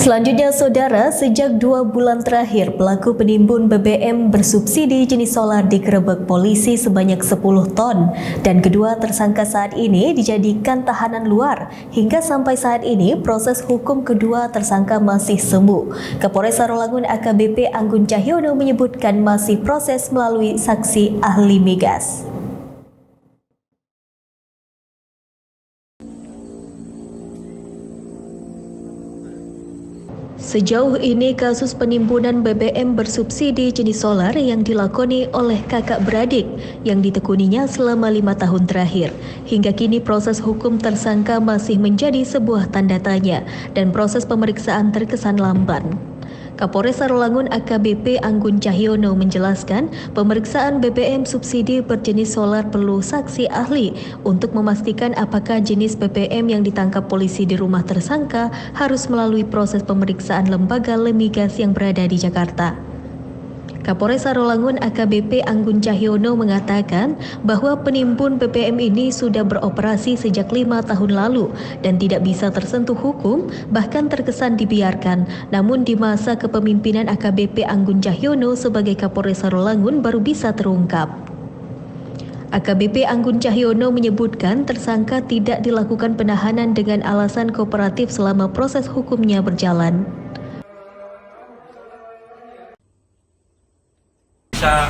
Selanjutnya, saudara, sejak 2 bulan terakhir, pelaku penimbun BBM bersubsidi jenis solar digerebek polisi sebanyak 10 ton. Dan kedua tersangka saat ini dijadikan tahanan luar. Hingga sampai saat ini, proses hukum kedua tersangka masih semu. Kapolres Sarolangun AKBP Anggun Cahyono menyebutkan masih proses melalui saksi ahli migas. Sejauh ini kasus penimbunan BBM bersubsidi jenis solar yang dilakoni oleh kakak beradik yang ditekuninya selama 5 tahun terakhir. Hingga kini proses hukum tersangka masih menjadi sebuah tanda tanya dan proses pemeriksaan terkesan lamban. Kapolres Sarolangun AKBP Anggun Cahyono menjelaskan pemeriksaan BBM subsidi berjenis solar perlu saksi ahli untuk memastikan apakah jenis BBM yang ditangkap polisi di rumah tersangka harus melalui proses pemeriksaan lembaga lemigas yang berada di Jakarta. Kapolres Sarolangun AKBP Anggun Cahyono mengatakan bahwa penimbun BBM ini sudah beroperasi sejak 5 tahun lalu dan tidak bisa tersentuh hukum, bahkan terkesan dibiarkan. Namun di masa kepemimpinan AKBP Anggun Cahyono sebagai Kapolres Sarolangun baru bisa terungkap. AKBP Anggun Cahyono menyebutkan tersangka tidak dilakukan penahanan dengan alasan kooperatif selama proses hukumnya berjalan. Bisa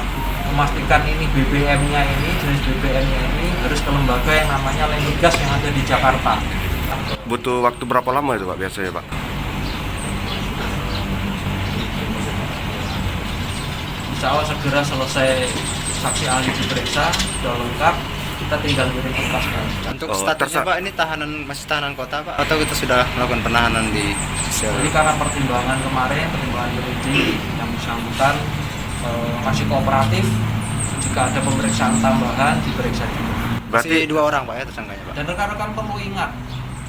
memastikan ini BBM-nya ini, jenis BBM-nya ini harus ke lembaga yang namanya Lemigas yang ada di Jakarta. Butuh waktu berapa lama itu Pak biasanya Pak? Insya Allah segera selesai saksi ahli diperiksa, sudah lengkap, kita tinggal kirim berkas. Untuk statusnya Pak, ini masih tahanan kota Pak? Atau kita sudah melakukan penahanan di sel? Jadi karena pertimbangan kemarin, pertimbangan yuridis yang bersangkutan masih kooperatif, jika ada pemeriksaan tambahan diperiksa juga. Berarti 2 orang Pak ya tersangkanya Pak? Dan rekan-rekan perlu ingat,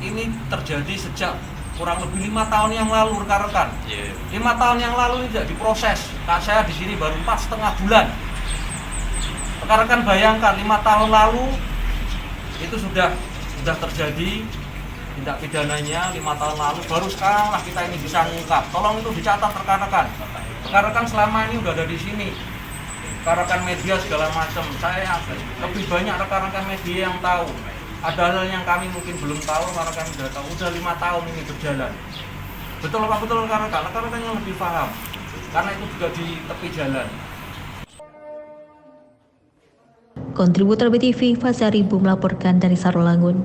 ini terjadi sejak kurang lebih 5 tahun yang lalu rekan-rekan. 5 tahun yang lalu ini tidak diproses. Saya di sini baru 4,5 bulan. Rekan-rekan bayangkan 5 tahun lalu itu sudah terjadi tindak pidananya 5 tahun lalu, baru sekarang lah kita ini bisa mengungkap. Tolong itu dicatat rekan-rekan. Rekan-rekan selama ini udah ada di sini, rekan-rekan media segala macam. Saya lebih banyak rekan-rekan media yang tahu. Ada hal yang kami mungkin belum tahu, rekan-rekan sudah tahu. Udah 5 tahun ini berjalan. Betul apa betul rekan-rekan? Rekan-rekan yang lebih paham, karena itu juga di tepi jalan. Kontributor BTV Fasaribu melaporkan dari Sarolangun.